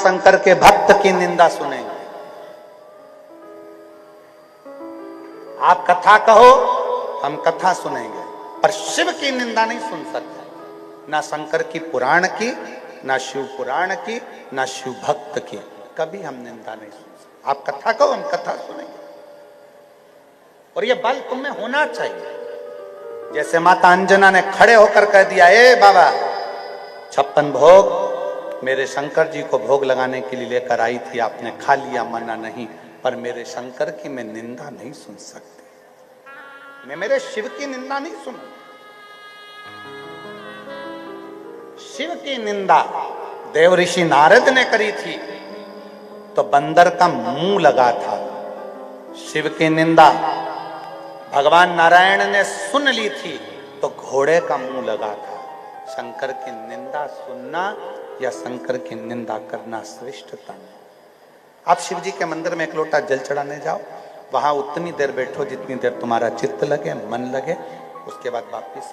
शंकर के भक्त की निंदा सुनेंगे। आप कथा कहो, हम कथा सुनेंगे, पर शिव की निंदा नहीं सुन सकते। ना शंकर की पुराण की, ना शिव पुराण की, ना शिव भक्त की, कभी हम निंदा नहीं सुन सकते। आप कथा कहो, हम कथा सुनेंगे। और ये बल तुम में होना चाहिए। जैसे माता अंजना ने खड़े होकर कह दिया, ए बाबा 56 भोग मेरे शंकर जी को भोग लगाने के लिए लेकर आई थी, आपने खा लिया, मना नहीं, पर मेरे शंकर की मैं निंदा नहीं सुन सकती, मैं मेरे शिव की निंदा नहीं सुन। शिव की निंदा देव ऋषि नारद ने करी थी तो बंदर का मुंह लगा था। शिव की निंदा भगवान नारायण ने सुन ली थी तो घोड़े का मुंह लगा था। शंकर की निंदा सुनना या शंकर की निंदा करना श्रेष्ठता नहीं। आप शिव जी के मंदिर में एक लोटा जल चढ़ाने जाओ, वहां उतनी देर बैठो जितनी देर तुम्हारा चित्त लगे, मन लगे, उसके बाद वापिस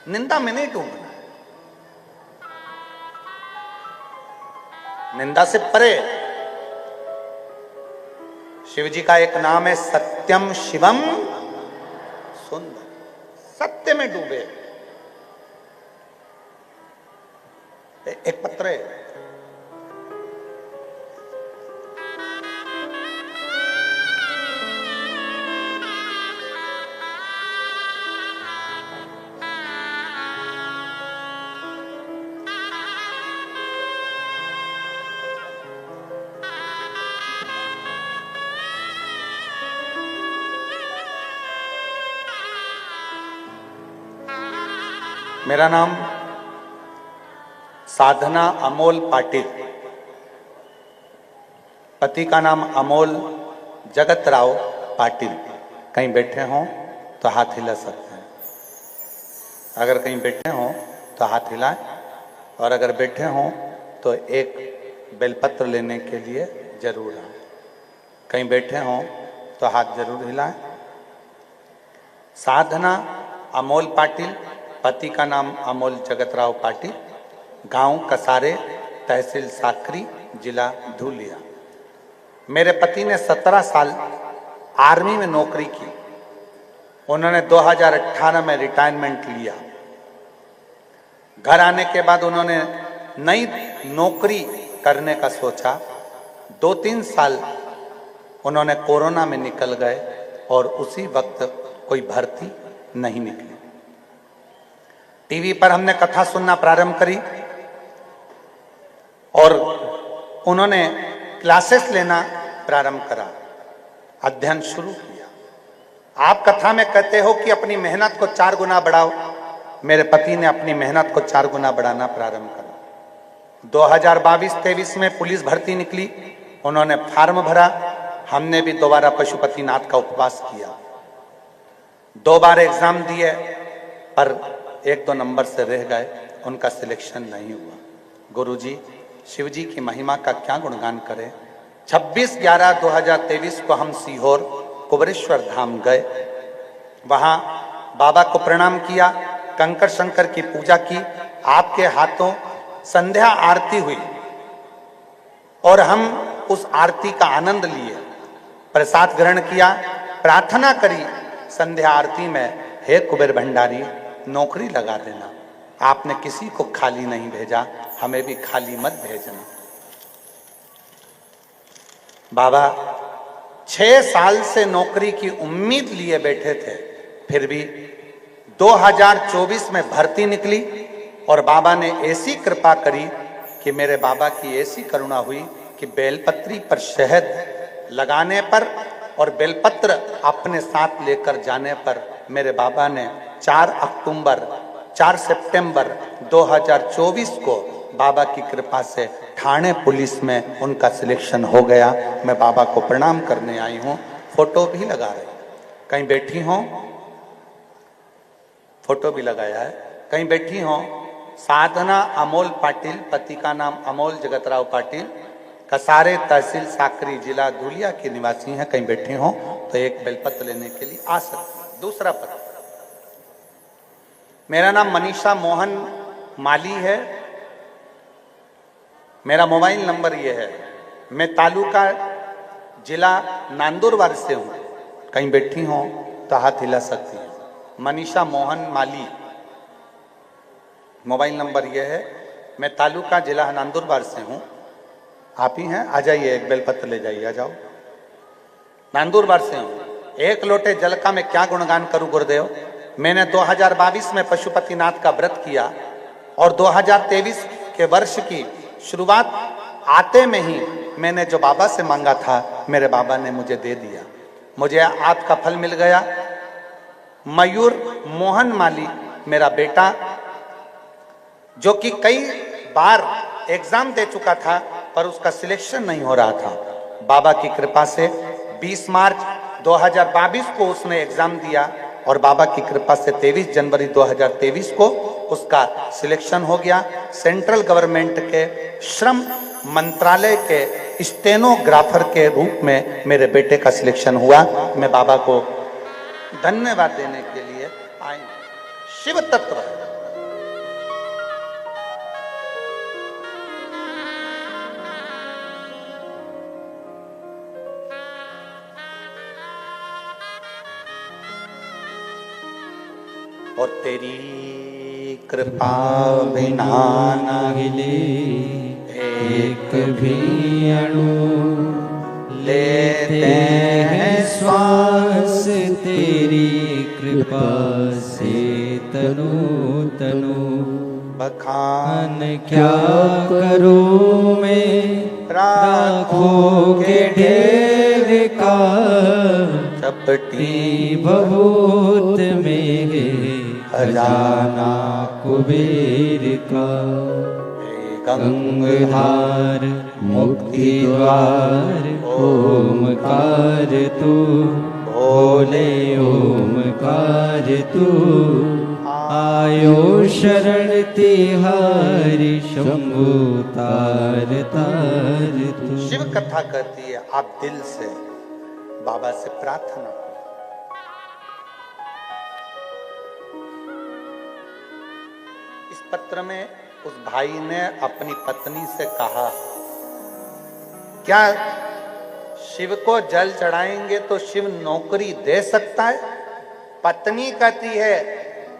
निंदा में नहीं डूबना, निंदा से परे। शिव जी का एक नाम है सत्यम शिवम सुंदर, सत्य में डूबे। एक पत्र है, मेरा नाम साधना अमोल पाटिल, पति का नाम अमोल जगत राव पाटिल। कहीं बैठे हों तो हाथ हिला सकते हैं, अगर कहीं बैठे हों तो हाथ हिलाएं, और अगर बैठे हों तो एक बेलपत्र लेने के लिए जरूर आए। कहीं बैठे हों तो हाथ जरूर हिलाएं। साधना अमोल पाटिल, पति का नाम अमोल जगतराव पाटिल, गांव कसारे, तहसील साकरी, जिला धुलिया। मेरे पति ने 17 साल आर्मी में नौकरी की। उन्होंने 2018 में रिटायरमेंट लिया। घर आने के बाद उन्होंने नई नौकरी करने का सोचा। 2-3 साल उन्होंने कोरोना में निकल गए और उसी वक्त कोई भर्ती नहीं निकली। टीवी पर हमने कथा सुनना प्रारंभ करी और उन्होंने क्लासेस लेना प्रारंभ करा, अध्ययन शुरू किया। आप कथा में कहते हो कि अपनी मेहनत को 4 गुना बढ़ाओ, मेरे पति ने अपनी मेहनत को 4 गुना बढ़ाना प्रारंभ करा। 2022-23 में पुलिस भर्ती निकली, उन्होंने फॉर्म भरा। हमने भी दोबारा पशुपतिनाथ का उपवास किया। 2 बार एग्जाम दिए पर 1-2 नंबर से रह गए, उनका सिलेक्शन नहीं हुआ। गुरुजी, शिव जी की महिमा का क्या गुणगान करें। 26/11/2023 को हम सीहोर कुबरेश्वर धाम गए। वहां बाबा को प्रणाम किया, कंकर शंकर की पूजा की। आपके हाथों संध्या आरती हुई और हम उस आरती का आनंद लिए, प्रसाद ग्रहण किया, प्रार्थना करी संध्या आरती में, हे कुबेर भंडारी नौकरी लगा देना। आपने किसी को खाली नहीं भेजा, हमें भी खाली मत भेजना। बाबा 6 साल से नौकरी की उम्मीद लिए बैठे थे, फिर भी 2024 में भर्ती निकली और बाबा ने ऐसी कृपा करी कि मेरे बाबा की ऐसी करुणा हुई कि बेलपत्री पर शहद लगाने पर और बेलपत्र अपने साथ लेकर जाने पर मेरे बाबा ने 4 सितंबर 2024 को बाबा की कृपा से ठाणे पुलिस में उनका सिलेक्शन हो गया। मैं बाबा को प्रणाम करने आई हूं, फोटो भी लगा रही, कहीं बैठी हो, फोटो भी लगाया है, कहीं बैठी हो। साधना अमोल पाटिल, पति का नाम अमोल जगतराव पाटिल, कसारे तहसील साकरी, जिला धुलिया के निवासी हैं। कहीं बैठे हो तो एक बेलपत्र लेने के लिए आ सकते हैं। दूसरा पत्र, मेरा नाम मनीषा मोहन माली है, मेरा मोबाइल नंबर ये है, मैं तालुका जिला नांदुरबार से हूं, कहीं बैठी हो तो हाथ हिला सकती है। मनीषा मोहन माली, मोबाइल नंबर ये है, मैं तालुका जिला नांदुरबार से हूं। आप ही हैं? आ जाइए, एक बेलपत्र ले जाइए, आ जाओ। नांदुरबार से हूं। एक लोटे जल का मैं क्या गुणगान करूं गुरुदेव। मैंने 2022 में पशुपतिनाथ का व्रत किया और 2023 के वर्ष की शुरुआत आते में ही मैंने जो बाबा से मांगा था, मेरे बाबा ने मुझे दे दिया। मुझे आपका फल मिल गया। मयूर मोहन माली मेरा बेटा, जो कि कई बार एग्जाम दे चुका था पर उसका सिलेक्शन नहीं हो रहा था, बाबा की कृपा से 20 मार्च 2022 को उसने एग्जाम दिया और बाबा की कृपा से 23 जनवरी 2023 को उसका सिलेक्शन हो गया। सेंट्रल गवर्नमेंट के श्रम मंत्रालय के स्टेनोग्राफर के रूप में मेरे बेटे का सिलेक्शन हुआ। मैं बाबा को धन्यवाद देने के लिए आए। शिव तत्व और तेरी कृपा बिना न हिले एक भी अणु, लेते हैं श्वास तेरी कृपा से तनु तनु। बखान क्या करूं मैं राखों के ढेर का, चपटी बहुत मेरे खजाना कुबेर का। गंगाधार मुक्ति द्वार ओमकार तू, भोले ओमकार तू। आयो शरण तिहारी शंभु तार तार तू। शिव कथा कहती है, आप दिल से बाबा से प्रार्थना करो। इस पत्र में उस भाई ने अपनी पत्नी से कहा, क्या शिव को जल चढ़ाएंगे तो शिव नौकरी दे सकता है? पत्नी कहती है,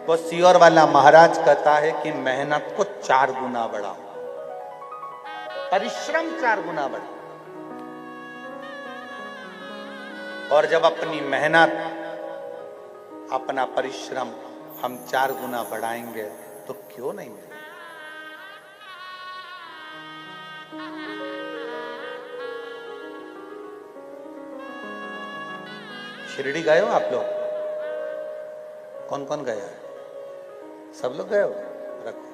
वो सियोर वाला महाराज कहता है कि मेहनत को 4 गुना बढ़ाओ, परिश्रम 4 गुना बढ़ाओ। और जब अपनी मेहनत, अपना परिश्रम हम 4 गुना बढ़ाएंगे तो क्यों नहीं मिलेगा? शिरडी गए हो आप लोग? कौन कौन गया है? सब लोग गए हो? रखो।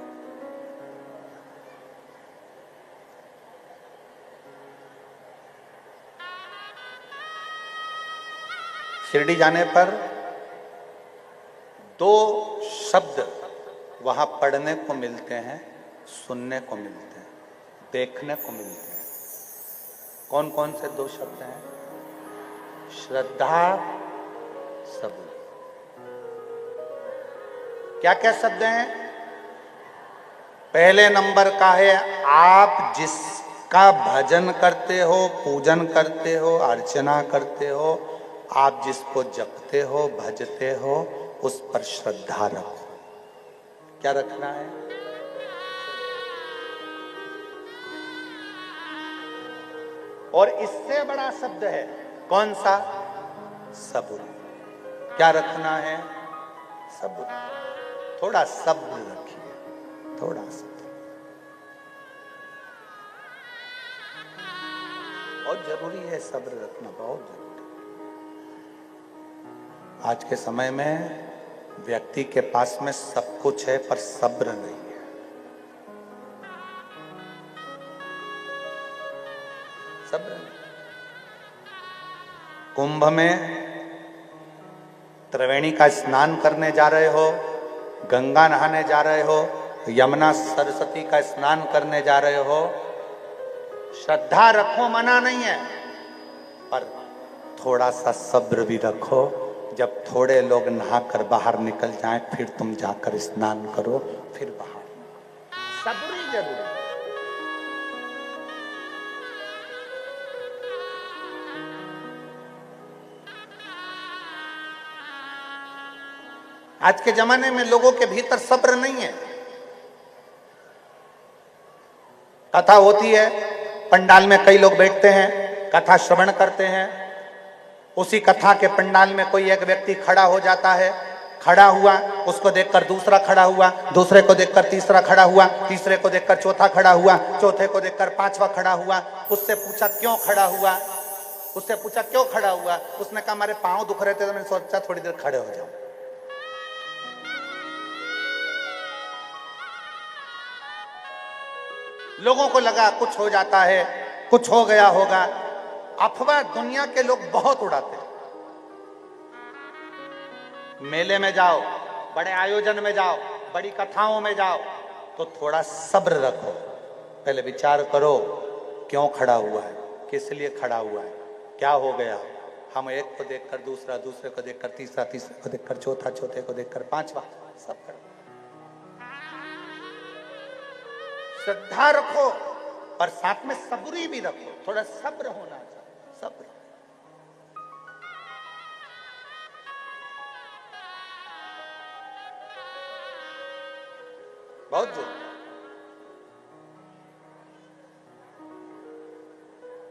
शिरडी जाने पर 2 शब्द वहां पढ़ने को मिलते हैं, सुनने को मिलते हैं, देखने को मिलते हैं। कौन कौन से 2 शब्द हैं? श्रद्धा, सबूर। क्या क्या शब्द हैं? पहले नंबर का है, आप जिसका भजन करते हो, पूजन करते हो, अर्चना करते हो, आप जिसको जपते हो, भजते हो, उस पर श्रद्धा रखो। क्या रखना है? और इससे बड़ा शब्द है कौन सा? सब्र। क्या रखना है? सब्र। थोड़ा सब्र रखिए, थोड़ा सब्र बहुत जरूरी है। सब्र रखना बहुत जरूरी है। आज के समय में व्यक्ति के पास में सब कुछ है पर सब्र नहीं है। सब्र नहीं। कुंभ में त्रिवेणी का स्नान करने जा रहे हो, गंगा नहाने जा रहे हो, यमुना सरस्वती का स्नान करने जा रहे हो, श्रद्धा रखो, मना नहीं है, पर थोड़ा सा सब्र भी रखो। जब थोड़े लोग नहाकर बाहर निकल जाएं, फिर तुम जाकर स्नान करो, फिर बाहर। सबरी जरूरी। आज के जमाने में लोगों के भीतर सब्र नहीं है। कथा होती है, पंडाल में कई लोग बैठते हैं, कथा श्रवण करते हैं। उसी कथा के पंडाल में कोई एक व्यक्ति खड़ा हो जाता है, खड़ा हुआ, उसको देखकर दूसरा खड़ा हुआ, दूसरे को देखकर तीसरा खड़ा हुआ, तीसरे को देखकर चौथा खड़ा हुआ, चौथे को देखकर पांचवा खड़ा हुआ। उससे पूछा क्यों खड़ा हुआ, उससे पूछा क्यों खड़ा हुआ, उसने कहा हमारे पांव दुख रहे थे तो मैंने सोचा थोड़ी देर खड़े हो जाऊं। लोगों को लगा कुछ हो जाता है, कुछ हो गया होगा। अफवाह दुनिया के लोग बहुत उड़ाते हैं। मेले में जाओ, बड़े आयोजन में जाओ, बड़ी कथाओं में जाओ तो थोड़ा सब्र रखो। पहले विचार करो क्यों खड़ा हुआ है, किस लिए खड़ा हुआ है, क्या हो गया। हम एक को देखकर दूसरा, दूसरे को देखकर तीसरा, तीसरे को देखकर चौथा, चौथे को देखकर पांचवा, सब खड़ा। श्रद्धा रखो पर साथ में सबूरी भी रखो, थोड़ा सब्र होना चाहिए, सब्र। बहुत जरूरी।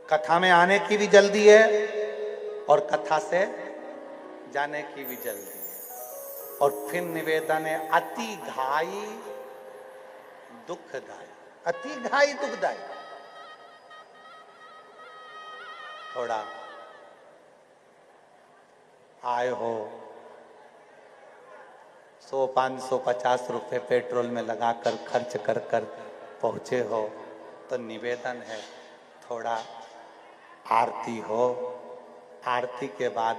कथा में आने की भी जल्दी है और कथा से जाने की भी जल्दी है। और फिर निवेदन है, अति घाई दुखदायी, अति घाई दुखदायी। थोड़ा आए हो 100, 500, 50 रुपए पेट्रोल में लगाकर खर्च कर कर पहुंचे हो तो निवेदन है थोड़ा आरती हो, आरती के बाद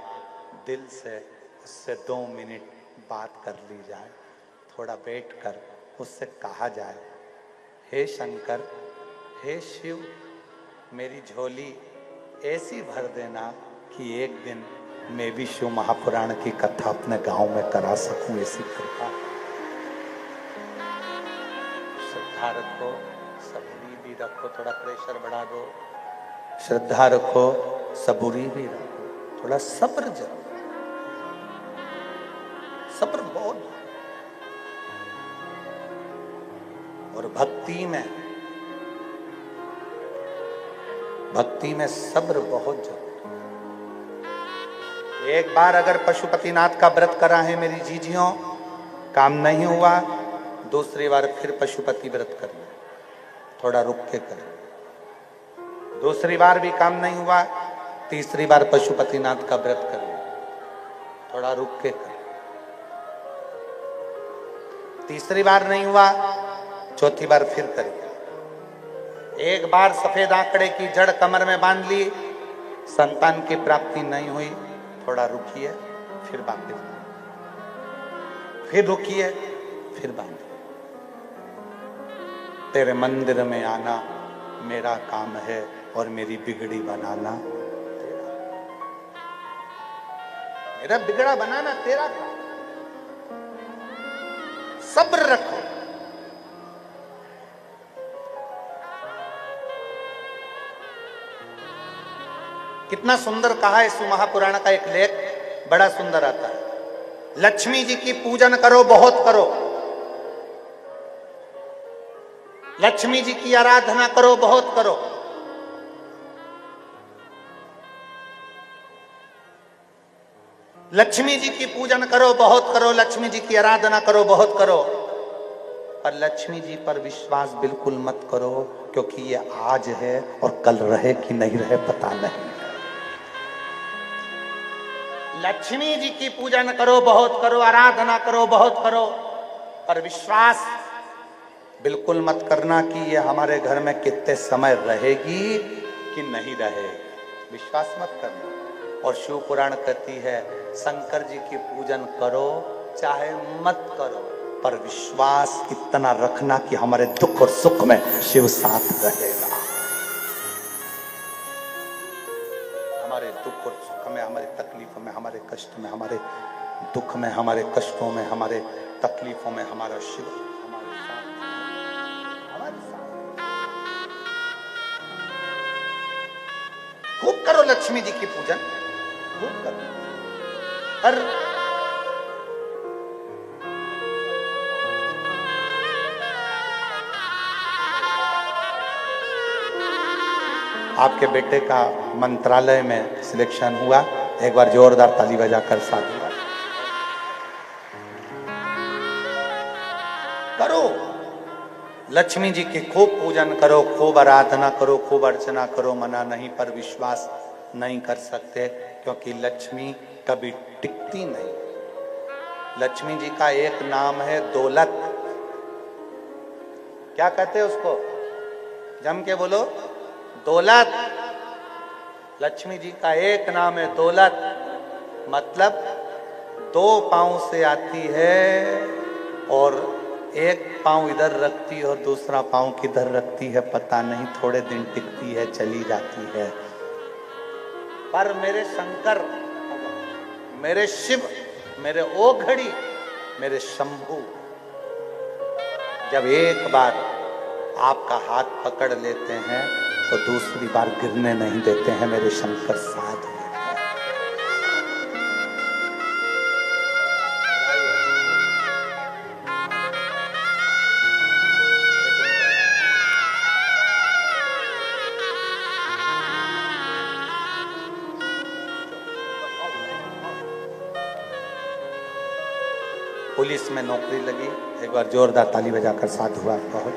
दिल से उससे 2 मिनट बात कर ली जाए, थोड़ा बैठकर उससे कहा जाए, हे शंकर, हे शिव, मेरी झोली ऐसी भर देना कि एक दिन मैं भी शिव महापुराण की कथा अपने गांव में करा सकूं, ऐसी कृपा। श्रद्धा रखो, सबूरी भी रखो, थोड़ा प्रेशर बढ़ा दो। श्रद्धा रखो, सबूरी भी रखो, थोड़ा सब्र जरूर, सब्र बहुत। और भक्ति में सब्र बहुत जरूरी। एक बार अगर पशुपतिनाथ का व्रत करा है मेरी जीजियों, काम नहीं हुआ, दूसरी बार फिर पशुपति व्रत करना, थोड़ा रुक के करना। दूसरी बार भी काम नहीं हुआ, तीसरी बार पशुपतिनाथ का व्रत करना, थोड़ा रुक के करना। तीसरी बार नहीं हुआ, चौथी बार फिर करिए। एक बार सफेद आंकड़े की जड़ कमर में बांध ली, संतान की प्राप्ति नहीं हुई, थोड़ा रुकिए, फिर वापस, फिर रुकिए, फिर बांधिए। तेरे मंदिर में आना मेरा काम है और मेरी बिगड़ी बनाना तेरा, मेरा बिगड़ा बनाना तेरा काम। सब्र रखो। कितना सुंदर कहा है शिव महापुराण का एक लेख, बड़ा सुंदर आता है। लक्ष्मी जी की पूजन करो, बहुत करो। लक्ष्मी जी की आराधना करो, बहुत करो। लक्ष्मी जी की पूजन करो, बहुत करो। लक्ष्मी जी की आराधना करो, बहुत करो। पर लक्ष्मी जी पर विश्वास बिल्कुल मत करो, क्योंकि ये आज है और कल रहे कि नहीं रहे पता नहीं। लक्ष्मी जी की पूजन करो, बहुत करो, आराधना करो, बहुत करो, पर विश्वास बिल्कुल मत करना कि ये हमारे घर में कितने समय रहेगी कि नहीं रहेगी। विश्वास मत करना। और शिव पुराण कहती है शंकर जी की पूजन करो चाहे मत करो, पर विश्वास इतना रखना कि हमारे दुख और सुख में शिव साथ रहेगा। हमारे दुख और सुख में, हमारे तकलीफ में, हमारे कष्ट में, हमारे दुख में, हमारे कष्टों में, हमारे तकलीफों में हमारा शिव हमारे साथ, हमारे साथ। खूब करो लक्ष्मी जी की पूजन, खूब करो। और आपके बेटे का मंत्रालय में सिलेक्शन हुआ, एक बार जोरदार ताली बजाकर साथ करो। लक्ष्मी जी की खूब पूजन करो, खूब आराधना करो, खूब अर्चना करो। मना नहीं, पर विश्वास नहीं कर सकते, क्योंकि लक्ष्मी कभी टिकती नहीं। लक्ष्मी जी का एक नाम है दौलत। क्या कहते हैं उसको? जम के बोलो, दौलत। लक्ष्मी जी का एक नाम है दौलत, मतलब दो पांव से आती है और एक पांव इधर रखती है और दूसरा पांव किधर रखती है पता नहीं, थोड़े दिन टिकती है, चली जाती है। पर मेरे शंकर, मेरे शिव, मेरे ओघड़ी, मेरे शंभू जब एक बार आपका हाथ पकड़ लेते हैं तो दूसरी बार गिरने नहीं देते हैं। मेरे शंकर साथ हैं। पुलिस में नौकरी लगी, एक बार जोरदार ताली बजाकर साथ हुआ। बहुत